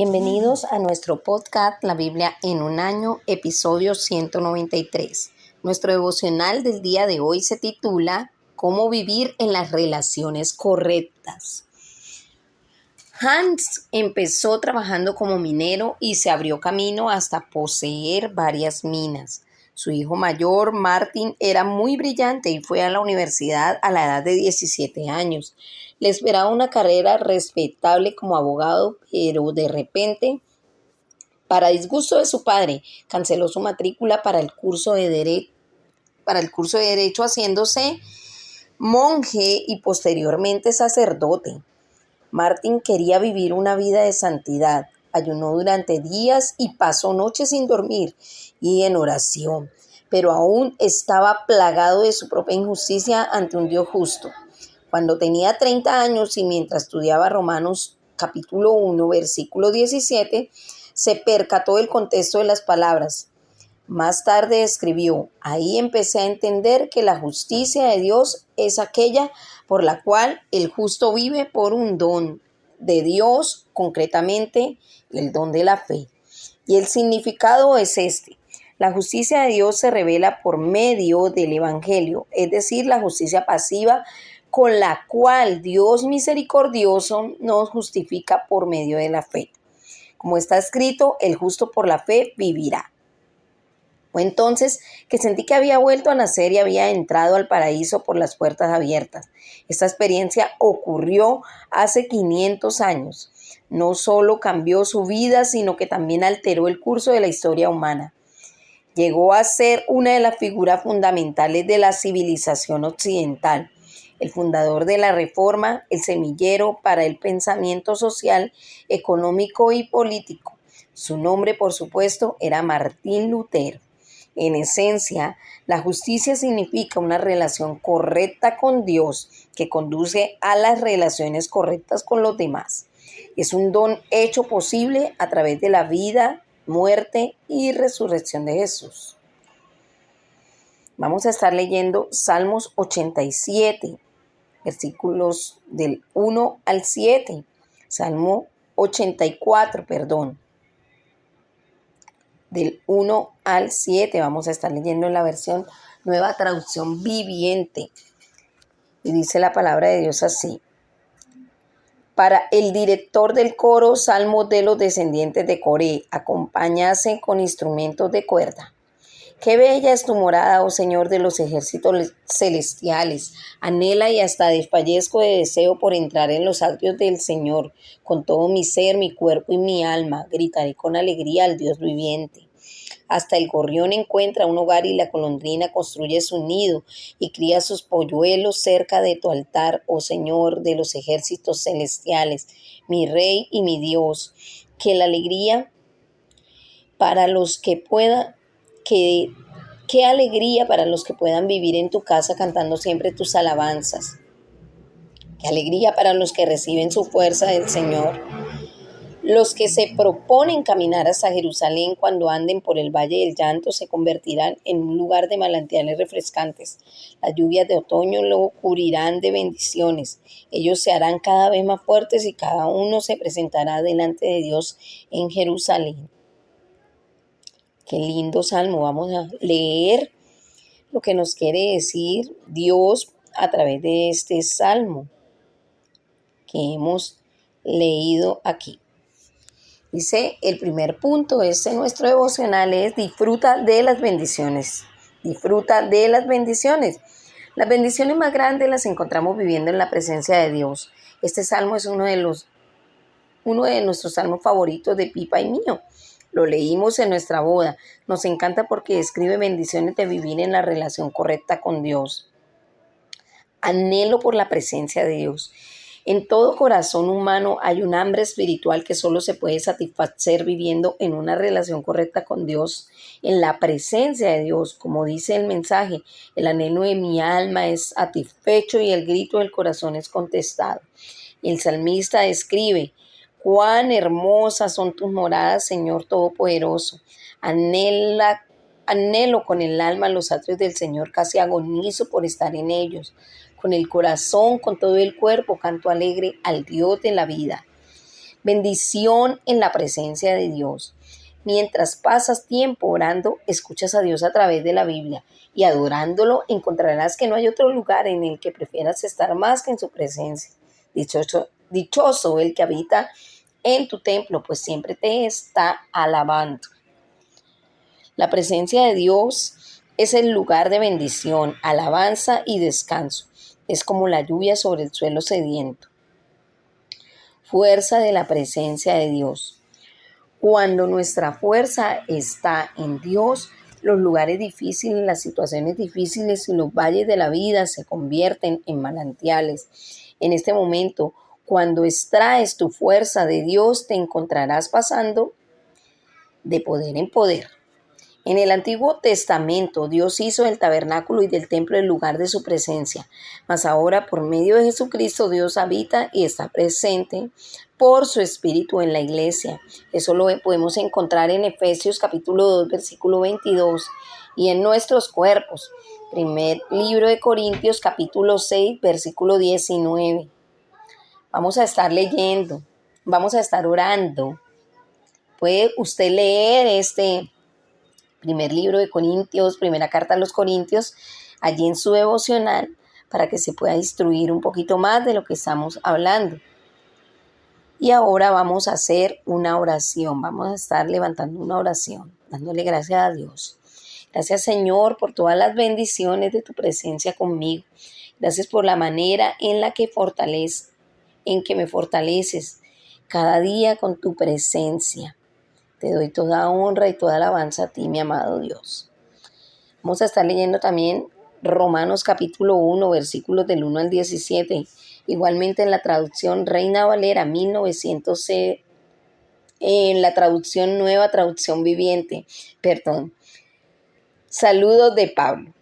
Bienvenidos a nuestro podcast La Biblia en un año, episodio 193. Nuestro devocional del día de hoy se titula ¿Cómo vivir en las relaciones correctas? Hans empezó trabajando como minero y se abrió camino hasta poseer varias minas. Su hijo mayor, Martin, era muy brillante y fue a la universidad a la edad de 17 años. Le esperaba una carrera respetable como abogado, pero de repente, para disgusto de su padre, canceló su matrícula para el curso de Derecho, haciéndose monje y posteriormente sacerdote. Martin quería vivir una vida de santidad. Ayunó durante días y pasó noches sin dormir y en oración, pero aún estaba plagado de su propia injusticia ante un Dios justo. Cuando tenía 30 años y mientras estudiaba Romanos capítulo 1, versículo 17, se percató del contexto de las palabras. Más tarde escribió: ahí empecé a entender que la justicia de Dios es aquella por la cual el justo vive por un don de Dios, concretamente el don de la fe. Y el significado es este: la justicia de Dios se revela por medio del Evangelio, es decir, la justicia pasiva con la cual Dios misericordioso nos justifica por medio de la fe. Como está escrito, el justo por la fe vivirá. Fue entonces que sentí que había vuelto a nacer y había entrado al paraíso por las puertas abiertas. Esta experiencia ocurrió hace 500 años. No solo cambió su vida, sino que también alteró el curso de la historia humana. Llegó a ser una de las figuras fundamentales de la civilización occidental, el fundador de la Reforma, el semillero para el pensamiento social, económico y político. Su nombre, por supuesto, era Martín Lutero. En esencia, la justicia significa una relación correcta con Dios que conduce a las relaciones correctas con los demás. Es un don hecho posible a través de la vida, muerte y resurrección de Jesús. Vamos a estar leyendo Salmos 87, versículos del 1 al 7. Salmo 84, del 1 al 7. Vamos a estar leyendo en la versión Nueva Traducción Viviente. Y dice la palabra de Dios así: para el director del coro, salmos de los descendientes de Coré, acompáñase con instrumentos de cuerda. Qué bella es tu morada, oh Señor de los ejércitos celestiales. Anhela y hasta desfallezco de deseo por entrar en los atrios del Señor. Con todo mi ser, mi cuerpo y mi alma, gritaré con alegría al Dios viviente. Hasta el gorrión encuentra un hogar y la golondrina construye su nido y cría sus polluelos cerca de tu altar, oh Señor de los ejércitos celestiales, mi Rey y mi Dios. Que la alegría para los que puedan, qué alegría para los que puedan vivir en tu casa cantando siempre tus alabanzas. Qué alegría para los que reciben su fuerza del Señor. Los que se proponen caminar hasta Jerusalén cuando anden por el valle del llanto se convertirán en un lugar de manantiales refrescantes. Las lluvias de otoño lo cubrirán de bendiciones. Ellos se harán cada vez más fuertes y cada uno se presentará delante de Dios en Jerusalén. Qué lindo salmo. Vamos a leer lo que nos quiere decir Dios a través de este salmo que hemos leído aquí. Dice el primer punto de nuestro devocional es: disfruta de las bendiciones. Disfruta de las bendiciones. Las bendiciones más grandes las encontramos viviendo en la presencia de Dios. Este salmo es uno de nuestros salmos favoritos de Pipa y mío. Lo leímos en nuestra boda. Nos encanta porque describe bendiciones de vivir en la relación correcta con Dios. Anhelo por la presencia de Dios. En todo corazón humano hay un hambre espiritual que solo se puede satisfacer viviendo en una relación correcta con Dios, en la presencia de Dios. Como dice el mensaje, el anhelo de mi alma es satisfecho y el grito del corazón es contestado. El salmista escribe: cuán hermosas son tus moradas, Señor Todopoderoso. Anhelo con el alma los atrios del Señor, casi agonizo por estar en ellos. Con el corazón, con todo el cuerpo, canto alegre al Dios de la vida. Bendición en la presencia de Dios. Mientras pasas tiempo orando, escuchas a Dios a través de la Biblia y adorándolo encontrarás que no hay otro lugar en el que prefieras estar más que en su presencia. Dichoso el que habita en tu templo, pues siempre te está alabando. La presencia de Dios es el lugar de bendición, alabanza y descanso. Es como la lluvia sobre el suelo sediento. Fuerza de la presencia de Dios. Cuando nuestra fuerza está en Dios, los lugares difíciles, las situaciones difíciles y los valles de la vida se convierten en manantiales. En este momento, cuando extraes tu fuerza de Dios, te encontrarás pasando de poder en poder. En el Antiguo Testamento, Dios hizo del tabernáculo y del templo el lugar de su presencia, mas ahora por medio de Jesucristo Dios habita y está presente por su Espíritu en la iglesia. Eso lo podemos encontrar en Efesios capítulo 2, versículo 22, y en nuestros cuerpos. Primer libro de Corintios capítulo 6, versículo 19. Vamos a estar leyendo, vamos a estar orando. Puede usted leer este primer libro de Corintios, primera carta a los Corintios, allí en su devocional, para que se pueda instruir un poquito más de lo que estamos hablando. Y ahora vamos a hacer una oración, vamos a estar levantando una oración, dándole gracias a Dios. Gracias, Señor, por todas las bendiciones de tu presencia conmigo. Gracias por la manera en la que me fortaleces cada día con tu presencia. Te doy toda honra y toda alabanza a ti, mi amado Dios. Vamos a estar leyendo también Romanos capítulo 1, versículos del 1 al 17. Igualmente en la traducción Reina Valera 1900, en la traducción Nueva Traducción Viviente. Saludos de Pablo.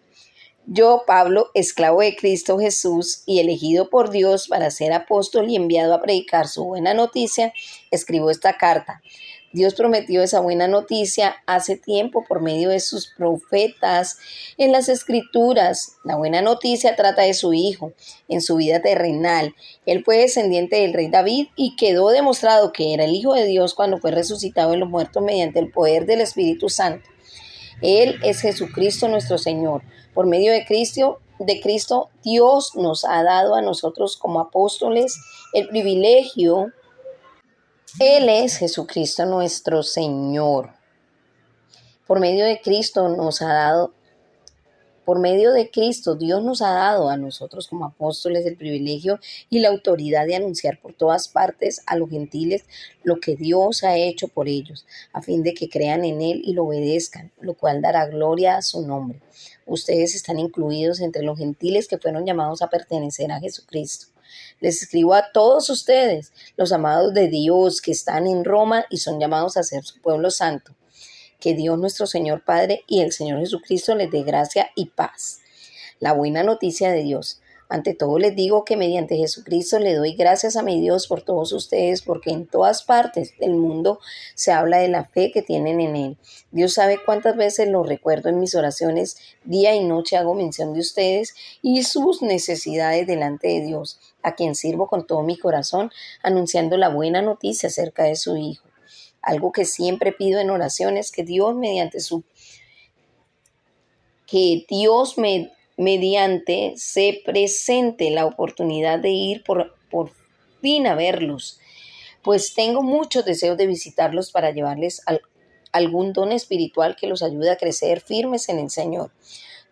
Yo, Pablo, esclavo de Cristo Jesús y elegido por Dios para ser apóstol y enviado a predicar su buena noticia, escribo esta carta. Dios prometió esa buena noticia hace tiempo por medio de sus profetas en las Escrituras. La buena noticia trata de su Hijo en su vida terrenal. Él fue descendiente del rey David y quedó demostrado que era el Hijo de Dios cuando fue resucitado de los muertos mediante el poder del Espíritu Santo. Él es Jesucristo nuestro Señor. Por medio de Cristo, Dios nos ha dado a nosotros como apóstoles el privilegio. Él es Jesucristo nuestro Señor. Por medio de Cristo, Dios nos ha dado a nosotros como apóstoles el privilegio y la autoridad de anunciar por todas partes a los gentiles lo que Dios ha hecho por ellos, a fin de que crean en Él y lo obedezcan, lo cual dará gloria a su nombre. Ustedes están incluidos entre los gentiles que fueron llamados a pertenecer a Jesucristo. Les escribo a todos ustedes, los amados de Dios que están en Roma y son llamados a ser su pueblo santo. Que Dios nuestro Señor Padre y el Señor Jesucristo les dé gracia y paz. La buena noticia de Dios. Ante todo les digo que mediante Jesucristo le doy gracias a mi Dios por todos ustedes, porque en todas partes del mundo se habla de la fe que tienen en Él. Dios sabe cuántas veces lo recuerdo en mis oraciones, día y noche hago mención de ustedes y sus necesidades delante de Dios, a quien sirvo con todo mi corazón, anunciando la buena noticia acerca de su Hijo. Algo que siempre pido en oración es que Dios mediante se presente la oportunidad de ir por fin a verlos, pues tengo muchos deseos de visitarlos para llevarles algún don espiritual que los ayude a crecer firmes en el Señor.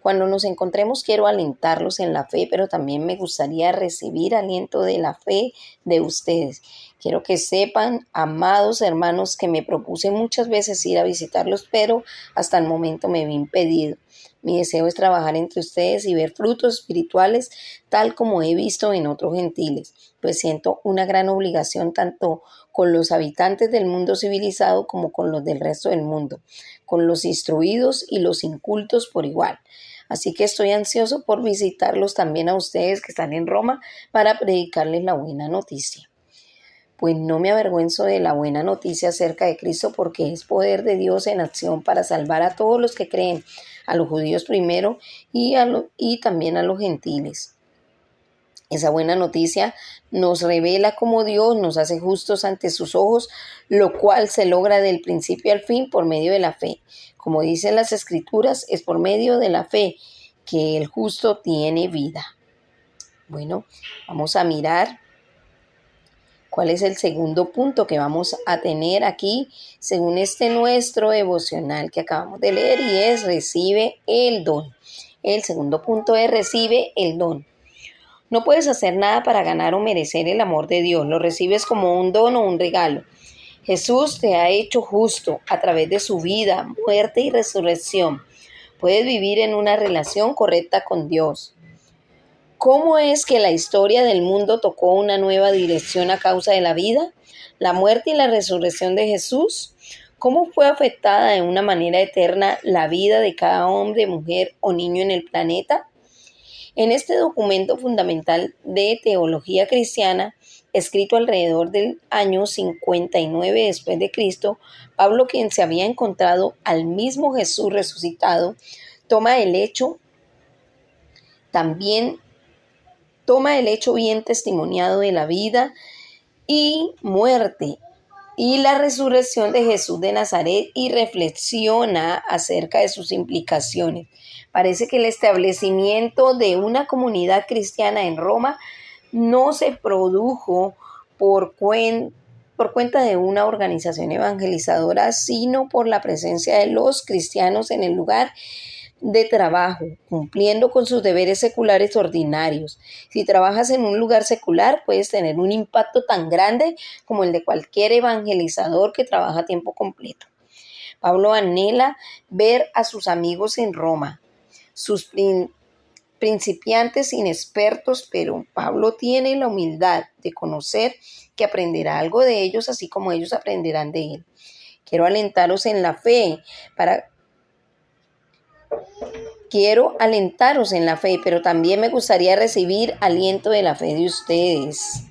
Cuando nos encontremos quiero alentarlos en la fe, pero también me gustaría recibir aliento de la fe de ustedes. Quiero que sepan, amados hermanos, que me propuse muchas veces ir a visitarlos, pero hasta el momento me vi impedido. Mi deseo es trabajar entre ustedes y ver frutos espirituales tal como he visto en otros gentiles, pues siento una gran obligación tanto con los habitantes del mundo civilizado como con los del resto del mundo, con los instruidos y los incultos por igual. Así que estoy ansioso por visitarlos también a ustedes que están en Roma para predicarles la buena noticia. Pues no me avergüenzo de la buena noticia acerca de Cristo, porque es poder de Dios en acción para salvar a todos los que creen, a los judíos primero y también a los gentiles. Esa buena noticia nos revela cómo Dios nos hace justos ante sus ojos, lo cual se logra del principio al fin por medio de la fe. Como dicen las Escrituras, es por medio de la fe que el justo tiene vida. Bueno, vamos a mirar cuál es el segundo punto que vamos a tener aquí según este nuestro devocional que acabamos de leer, y es recibe el don. El segundo punto es recibe el don. No puedes hacer nada para ganar o merecer el amor de Dios. Lo recibes como un don o un regalo. Jesús te ha hecho justo a través de su vida, muerte y resurrección. Puedes vivir en una relación correcta con Dios. ¿Cómo es que la historia del mundo tocó una nueva dirección a causa de la vida, la muerte y la resurrección de Jesús? ¿Cómo fue afectada de una manera eterna la vida de cada hombre, mujer o niño en el planeta? En este documento fundamental de teología cristiana, escrito alrededor del año 59 después de Cristo, Pablo, quien se había encontrado al mismo Jesús resucitado, toma el hecho bien testimoniado de la vida y muerte y la resurrección de Jesús de Nazaret y reflexiona acerca de sus implicaciones. Parece que el establecimiento de una comunidad cristiana en Roma no se produjo por cuenta de una organización evangelizadora, sino por la presencia de los cristianos en el lugar de trabajo, cumpliendo con sus deberes seculares ordinarios. Si trabajas en un lugar secular, puedes tener un impacto tan grande como el de cualquier evangelizador que trabaja a tiempo completo. Pablo anhela ver a sus amigos en Roma, sus principiantes inexpertos, pero Pablo tiene la humildad de conocer que aprenderá algo de ellos, así como ellos aprenderán de él. Quiero alentaros en la fe, pero también me gustaría recibir aliento de la fe de ustedes.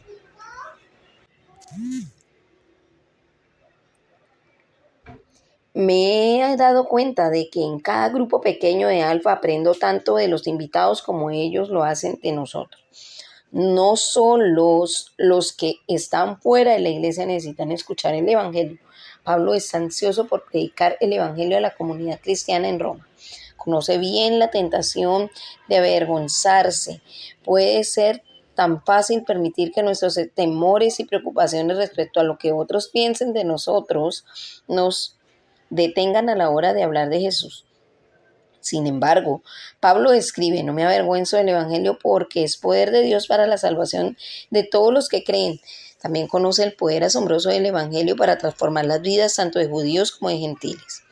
Me he dado cuenta de que en cada grupo pequeño de Alfa aprendo tanto de los invitados como ellos lo hacen de nosotros. No solo los que están fuera de la iglesia necesitan escuchar el Evangelio. Pablo está ansioso por predicar el Evangelio a la comunidad cristiana en Roma. Conoce bien la tentación de avergonzarse. Puede ser tan fácil permitir que nuestros temores y preocupaciones respecto a lo que otros piensen de nosotros nos detengan a la hora de hablar de Jesús. Sin embargo, Pablo escribe: no me avergüenzo del Evangelio porque es poder de Dios para la salvación de todos los que creen. También conoce el poder asombroso del Evangelio para transformar las vidas tanto de judíos como de gentiles.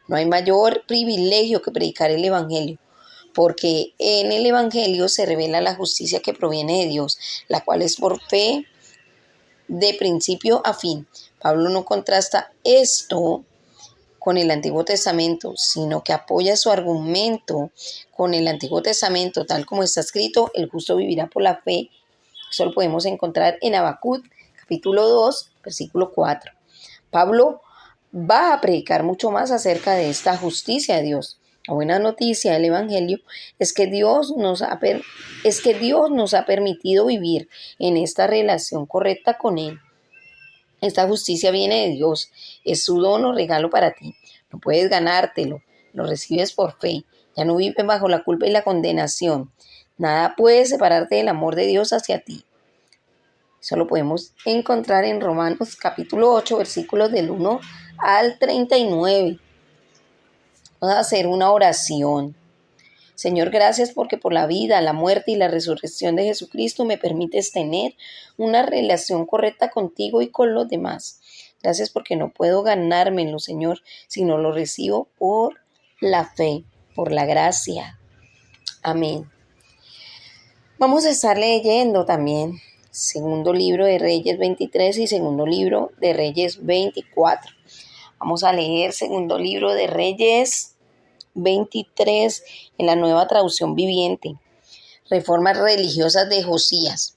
No hay mayor privilegio que predicar el Evangelio, porque en el Evangelio se revela la justicia que proviene de Dios, la cual es por fe de principio a fin. Pablo no contrasta esto con el Antiguo Testamento, sino que apoya su argumento con el Antiguo Testamento, tal como está escrito: el justo vivirá por la fe. Eso lo podemos encontrar en Habacuc, capítulo 2, versículo 4. Pablo va a predicar mucho más acerca de esta justicia de Dios. La buena noticia del Evangelio es que Dios nos ha permitido vivir en esta relación correcta con Él. Esta justicia viene de Dios, es su don o regalo para ti. No puedes ganártelo, lo recibes por fe. Ya no vives bajo la culpa y la condenación. Nada puede separarte del amor de Dios hacia ti. Eso lo podemos encontrar en Romanos capítulo 8, versículos del 1 al 39. Vamos a hacer una oración. Señor, gracias porque por la vida, la muerte y la resurrección de Jesucristo me permites tener una relación correcta contigo y con los demás. Gracias porque no puedo ganármelo, Señor, sino lo recibo por la fe, por la gracia. Amén. Vamos a estar leyendo también segundo libro de Reyes 23 y segundo libro de Reyes 24. Vamos a leer segundo libro de Reyes 23 en la Nueva Traducción Viviente. Reformas religiosas de Josías.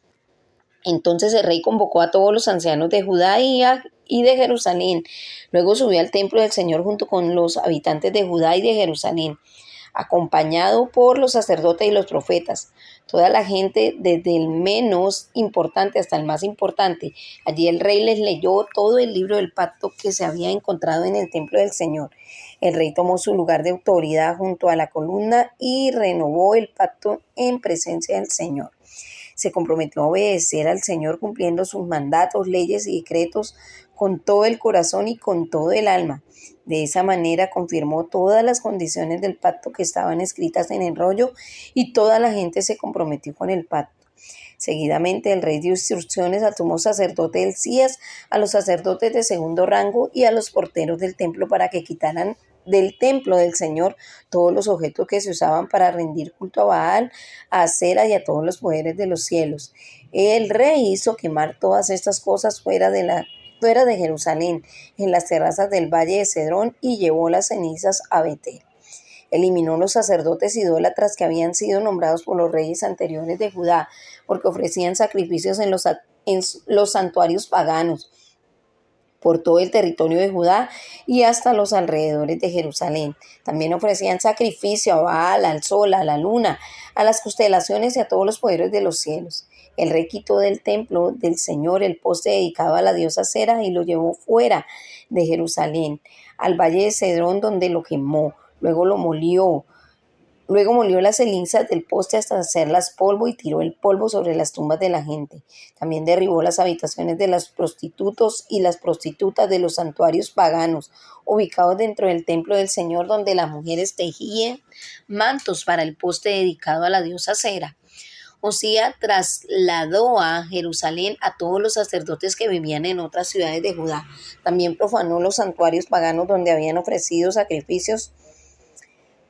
Entonces el rey convocó a todos los ancianos de Judá y de Jerusalén. Luego subió al templo del Señor junto con los habitantes de Judá y de Jerusalén, acompañado por los sacerdotes y los profetas. Toda la gente, desde el menos importante hasta el más importante. Allí el rey les leyó todo el libro del pacto que se había encontrado en el templo del Señor. El rey tomó su lugar de autoridad junto a la columna y renovó el pacto en presencia del Señor. Se comprometió a obedecer al Señor cumpliendo sus mandatos, leyes y decretos con todo el corazón y con todo el alma. De esa manera confirmó todas las condiciones del pacto que estaban escritas en el rollo y toda la gente se comprometió con el pacto. Seguidamente el rey dio instrucciones al sumo sacerdote Hilcías, a los sacerdotes de segundo rango y a los porteros del templo para que quitaran del templo del Señor todos los objetos que se usaban para rendir culto a Baal, a Acera y a todos los poderes de los cielos. El rey hizo quemar todas estas cosas fuera de Jerusalén, en las terrazas del valle de Cedrón, y llevó las cenizas a Betel. Eliminó los sacerdotes idólatras que habían sido nombrados por los reyes anteriores de Judá, porque ofrecían sacrificios en los santuarios paganos por todo el territorio de Judá y hasta los alrededores de Jerusalén. También ofrecían sacrificio a Baal, al sol, a la luna, a las constelaciones y a todos los poderes de los cielos. El rey quitó del templo del Señor el poste dedicado a la diosa Acera y lo llevó fuera de Jerusalén, al valle de Cedrón, donde lo quemó. Luego molió las cenizas del poste hasta hacerlas polvo y tiró el polvo sobre las tumbas de la gente. También derribó las habitaciones de los prostitutos y las prostitutas de los santuarios paganos, ubicados dentro del templo del Señor, donde las mujeres tejían mantos para el poste dedicado a la diosa Acera. Josías trasladó a Jerusalén a todos los sacerdotes que vivían en otras ciudades de Judá. También profanó los santuarios paganos donde habían ofrecido sacrificios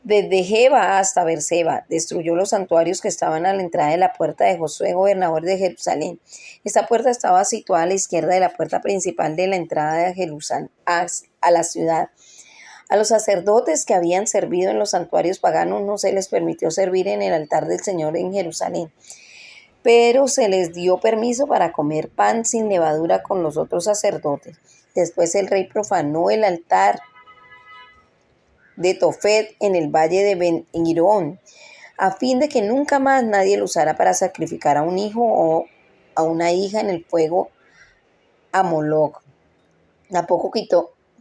desde Jeba hasta Beerseba. Destruyó los santuarios que estaban a la entrada de la puerta de Josué, gobernador de Jerusalén. Esta puerta estaba situada a la izquierda de la puerta principal de la entrada de Jerusalén a la ciudad. A los sacerdotes que habían servido en los santuarios paganos no se les permitió servir en el altar del Señor en Jerusalén, pero se les dio permiso para comer pan sin levadura con los otros sacerdotes. Después el rey profanó el altar de Tofet en el valle de Ben-Hirón, a fin de que nunca más nadie lo usara para sacrificar a un hijo o a una hija en el fuego a Moloc.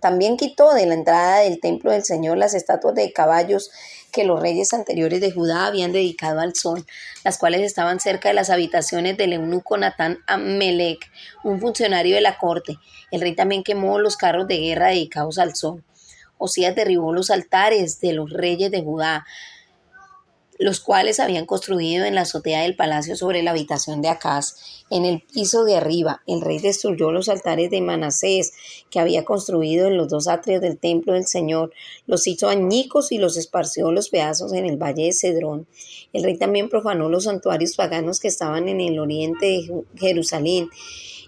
También quitó de la entrada del templo del Señor las estatuas de caballos que los reyes anteriores de Judá habían dedicado al sol, las cuales estaban cerca de las habitaciones del eunuco Natán Amelec, un funcionario de la corte. El rey también quemó los carros de guerra dedicados al sol. Josías derribó los altares de los reyes de Judá, los cuales habían construido en la azotea del palacio sobre la habitación de Acaz, en el piso de arriba. El rey destruyó los altares de Manasés, que había construido en los dos atrios del templo del Señor, los hizo añicos y los esparció los pedazos en el valle de Cedrón. El rey también profanó los santuarios paganos que estaban en el oriente de Jerusalén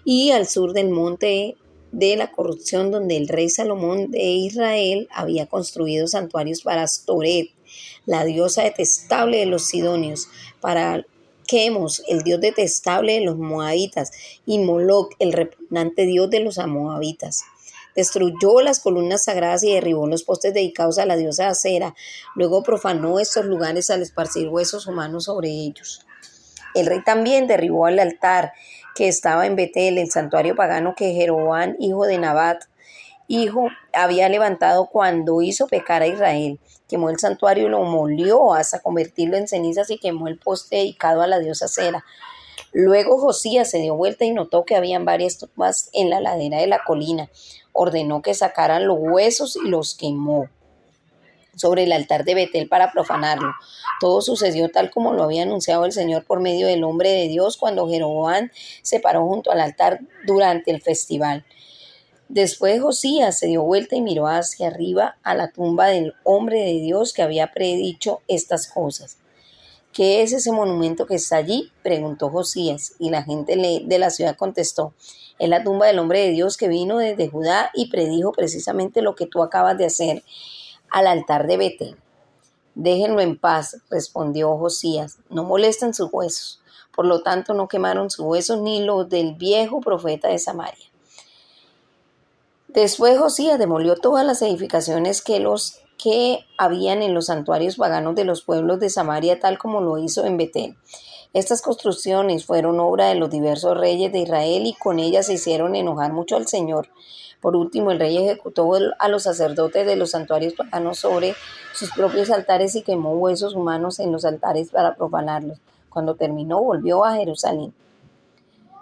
y al sur del monte de la corrupción, donde el rey Salomón de Israel había construido santuarios para Astoret, la diosa detestable de los sidonios, para Quemos, el dios detestable de los moabitas, y Moloc, el repugnante dios de los moabitas. Destruyó las columnas sagradas y derribó los postes dedicados a la diosa Acera. Luego profanó estos lugares al esparcir huesos humanos sobre ellos. El rey también derribó el altar que estaba en Betel, el santuario pagano que Jeroboam, hijo de Nabat, había levantado cuando hizo pecar a Israel. Quemó el santuario y lo molió hasta convertirlo en cenizas y quemó el poste dedicado a la diosa Acera. Luego Josías se dio vuelta y notó que habían varias tumbas en la ladera de la colina. Ordenó que sacaran los huesos y los quemó sobre el altar de Betel para profanarlo. Todo sucedió tal como lo había anunciado el Señor por medio del hombre de Dios cuando Jeroboam se paró junto al altar durante el festival. Después Josías se dio vuelta y miró hacia arriba a la tumba del hombre de Dios que había predicho estas cosas. ¿Qué es ese monumento que está allí?, preguntó Josías, y la gente de la ciudad contestó: es la tumba del hombre de Dios que vino desde Judá y predijo precisamente lo que tú acabas de hacer al altar de Betel. Déjenlo en paz, respondió Josías, no molesten sus huesos. Por lo tanto, no quemaron sus huesos ni los del viejo profeta de Samaria. Después Josías demolió todas las edificaciones que que habían en los santuarios paganos de los pueblos de Samaria, tal como lo hizo en Betel. Estas construcciones fueron obra de los diversos reyes de Israel y con ellas se hicieron enojar mucho al Señor. Por último, el rey ejecutó a los sacerdotes de los santuarios paganos sobre sus propios altares y quemó huesos humanos en los altares para profanarlos. Cuando terminó, volvió a Jerusalén.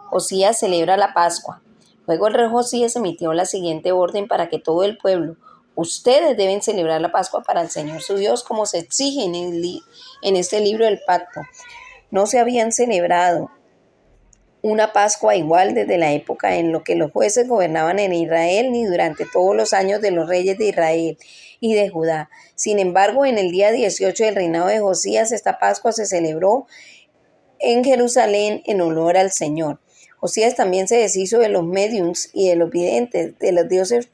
Josías celebra la Pascua. Luego el rey Josías emitió la siguiente orden para que todo el pueblo: ustedes deben celebrar la Pascua para el Señor su Dios, como se exige en este libro del pacto. No se habían celebrado una Pascua igual desde la época en la que los jueces gobernaban en Israel, ni durante todos los años de los reyes de Israel y de Judá. Sin embargo, en el día 18 del reinado de Josías, esta Pascua se celebró en Jerusalén en honor al Señor. Josías también se deshizo de los médiums y de los videntes, de los dioses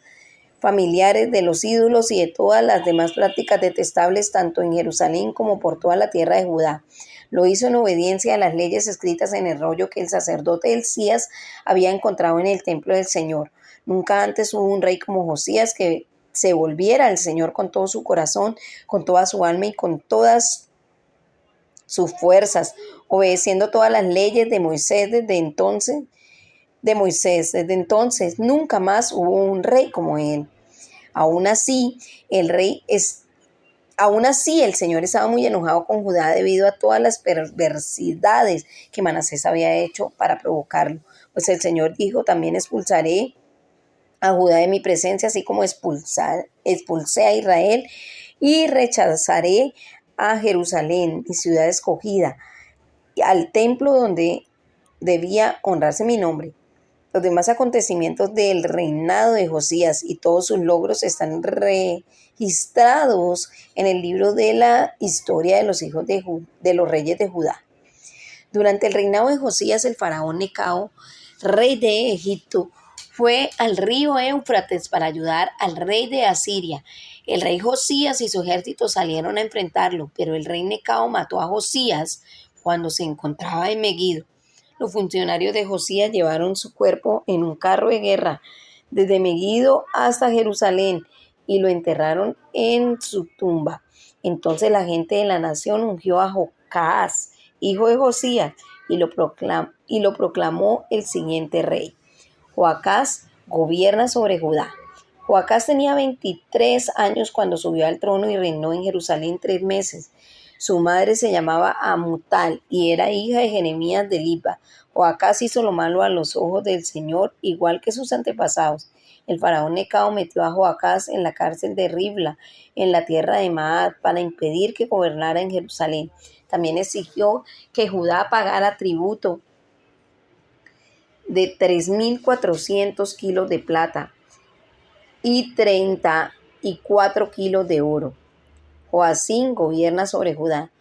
familiares, de los ídolos y de todas las demás prácticas detestables, tanto en Jerusalén como por toda la tierra de Judá. Lo hizo en obediencia a las leyes escritas en el rollo que el sacerdote Hilcías había encontrado en el templo del Señor. Nunca antes hubo un rey como Josías que se volviera al Señor con todo su corazón, con toda su alma y con todas sus fuerzas, obedeciendo todas las leyes de Moisés desde entonces. Desde entonces nunca más hubo un rey como él. Aún así, el Señor estaba muy enojado con Judá debido a todas las perversidades que Manasés había hecho para provocarlo. Pues el Señor dijo: también expulsaré a Judá de mi presencia, así como expulsé a Israel, y rechazaré a Jerusalén, mi ciudad escogida, al templo donde debía honrarse mi nombre. Los demás acontecimientos del reinado de Josías y todos sus logros están registrados en el libro de la historia de los hijos de los reyes de Judá. Durante el reinado de Josías, el faraón Necao, rey de Egipto, fue al río Éufrates para ayudar al rey de Asiria. El rey Josías y su ejército salieron a enfrentarlo, pero el rey Necao mató a Josías cuando se encontraba en Megido. Los funcionarios de Josías llevaron su cuerpo en un carro de guerra desde Megido hasta Jerusalén y lo enterraron en su tumba. Entonces la gente de la nación ungió a Joacás, hijo de Josías, y lo proclamó el siguiente rey. Joacás gobierna sobre Judá. Joacás tenía 23 años cuando subió al trono y reinó en Jerusalén 3 meses. Su madre se llamaba Amutal y era hija de Jeremías de Libna. Joacás hizo lo malo a los ojos del Señor, igual que sus antepasados. El faraón Necao metió a Joacás en la cárcel de Ribla, en la tierra de Maad, para impedir que gobernara en Jerusalén. También exigió que Judá pagara tributo de 3.400 kilos de plata y 34 kilos de oro. Joacín gobierna sobre Judá.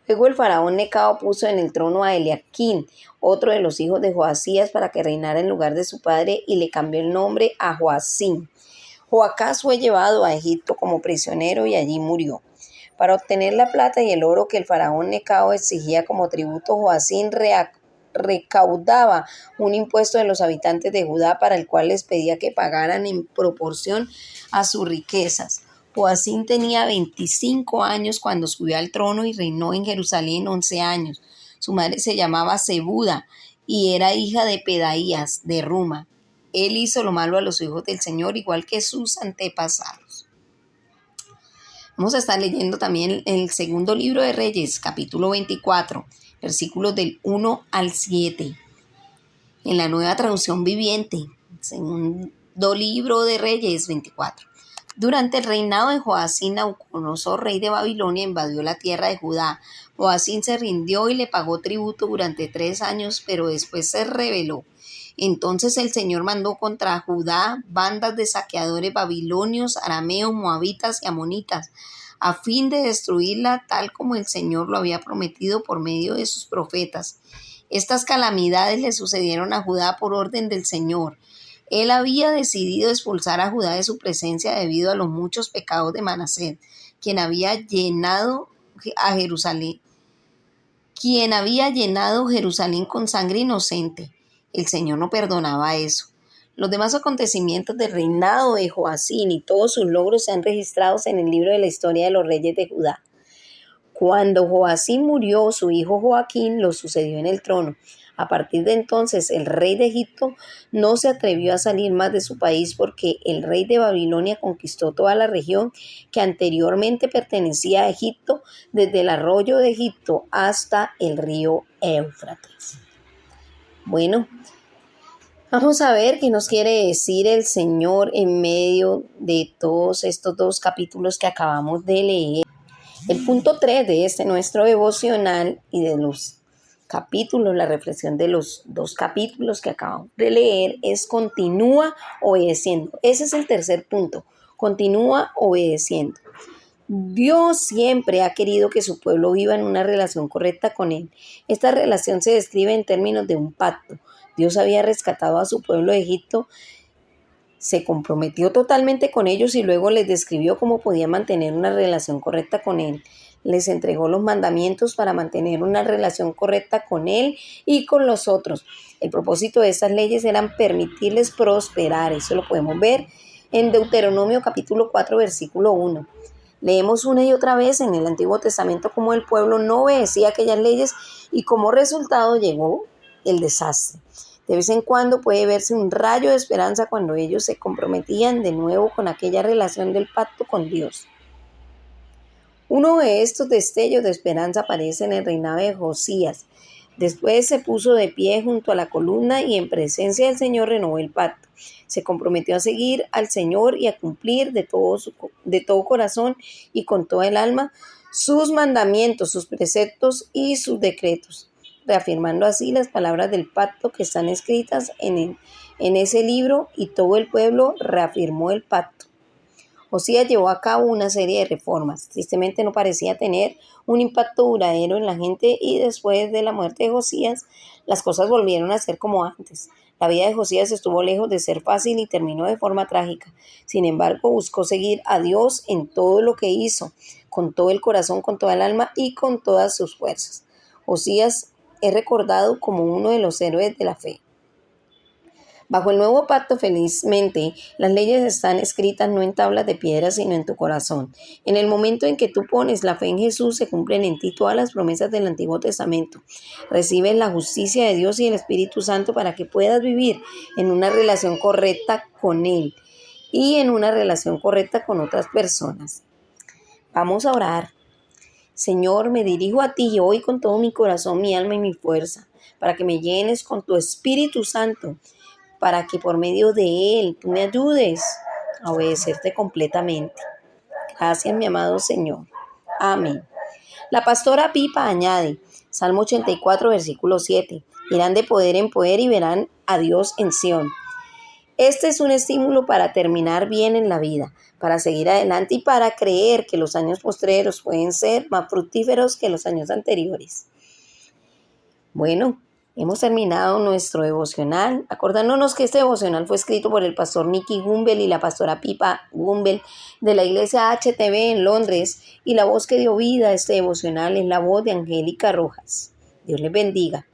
Luego el faraón Necao puso en el trono a Eliaquín, otro de los hijos de Joacías, para que reinara en lugar de su padre, y le cambió el nombre a Joacín. Joacás fue llevado a Egipto como prisionero y allí murió. Para obtener la plata y el oro que el faraón Necao exigía como tributo, Joacín recaudaba un impuesto de los habitantes de Judá, para el cual les pedía que pagaran en proporción a sus riquezas. Joacín tenía 25 años cuando subió al trono y reinó en Jerusalén 11 años. Su madre se llamaba Zebuda y era hija de Pedaías de Ruma. Él hizo lo malo a los hijos del Señor, igual que sus antepasados. Vamos a estar leyendo también el segundo libro de Reyes, capítulo 24, versículos del 1 al 7. En la Nueva Traducción Viviente, segundo libro de Reyes 24. Durante el reinado de Joacín, Nabucodonosor, rey de Babilonia, invadió la tierra de Judá. Joacín se rindió y le pagó tributo durante 3 años, pero después se rebeló. Entonces el Señor mandó contra Judá bandas de saqueadores babilonios, arameos, moabitas y amonitas, a fin de destruirla tal como el Señor lo había prometido por medio de sus profetas. Estas calamidades le sucedieron a Judá por orden del Señor. Él había decidido expulsar a Judá de su presencia debido a los muchos pecados de Manasés, quien había llenado Jerusalén con sangre inocente. El Señor no perdonaba eso. Los demás acontecimientos del reinado de Joacín y todos sus logros sean registrados en el libro de la historia de los reyes de Judá. Cuando Joacín murió, su hijo Joaquín lo sucedió en el trono. A partir de entonces, el rey de Egipto no se atrevió a salir más de su país porque el rey de Babilonia conquistó toda la región que anteriormente pertenecía a Egipto, desde el arroyo de Egipto hasta el río Éufrates. Bueno, vamos a ver qué nos quiere decir el Señor en medio de todos estos 2 capítulos que acabamos de leer. El punto 3 de este nuestro devocional y de los capítulos, la reflexión de los 2 capítulos que acabamos de leer es continúa obedeciendo. Ese es el tercer punto, continúa obedeciendo. Dios siempre ha querido que su pueblo viva en una relación correcta con Él. Esta relación se describe en términos de un pacto. Dios había rescatado a su pueblo de Egipto, se comprometió totalmente con ellos y luego les describió cómo podía mantener una relación correcta con Él. Les entregó los mandamientos para mantener una relación correcta con Él y con los otros. El propósito de estas leyes era permitirles prosperar. Eso lo podemos ver en Deuteronomio capítulo 4, versículo 1. Leemos una y otra vez en el Antiguo Testamento cómo el pueblo no obedecía aquellas leyes y como resultado llegó el desastre. De vez en cuando puede verse un rayo de esperanza cuando ellos se comprometían de nuevo con aquella relación del pacto con Dios. Uno de estos destellos de esperanza aparece en el reinado de Josías. Después se puso de pie junto a la columna y en presencia del Señor renovó el pacto. Se comprometió a seguir al Señor y a cumplir de todo corazón y con toda el alma sus mandamientos, sus preceptos y sus decretos, reafirmando así las palabras del pacto que están escritas en ese libro, y todo el pueblo reafirmó el pacto. Josías llevó a cabo una serie de reformas. Tristemente no parecía tener un impacto duradero en la gente y después de la muerte de Josías, las cosas volvieron a ser como antes. La vida de Josías estuvo lejos de ser fácil y terminó de forma trágica. Sin embargo, buscó seguir a Dios en todo lo que hizo, con todo el corazón, con toda el alma y con todas sus fuerzas. Josías es recordado como uno de los héroes de la fe. Bajo el nuevo pacto, felizmente, las leyes están escritas no en tablas de piedra, sino en tu corazón. En el momento en que tú pones la fe en Jesús, se cumplen en ti todas las promesas del Antiguo Testamento. Recibes la justicia de Dios y el Espíritu Santo para que puedas vivir en una relación correcta con Él y en una relación correcta con otras personas. Vamos a orar. Señor, me dirijo a ti hoy con todo mi corazón, mi alma y mi fuerza, para que me llenes con tu Espíritu Santo, para que por medio de Él tú me ayudes a obedecerte completamente. Gracias, mi amado Señor. Amén. La pastora Pipa añade, Salmo 84, versículo 7, irán de poder en poder y verán a Dios en Sión. Este es un estímulo para terminar bien en la vida, para seguir adelante y para creer que los años postreros pueden ser más fructíferos que los años anteriores. Bueno, hemos terminado nuestro devocional, acordándonos que este devocional fue escrito por el pastor Nicky Gumbel y la pastora Pipa Gumbel de la iglesia HTV en Londres, y la voz que dio vida a este devocional es la voz de Angélica Rojas. Dios les bendiga.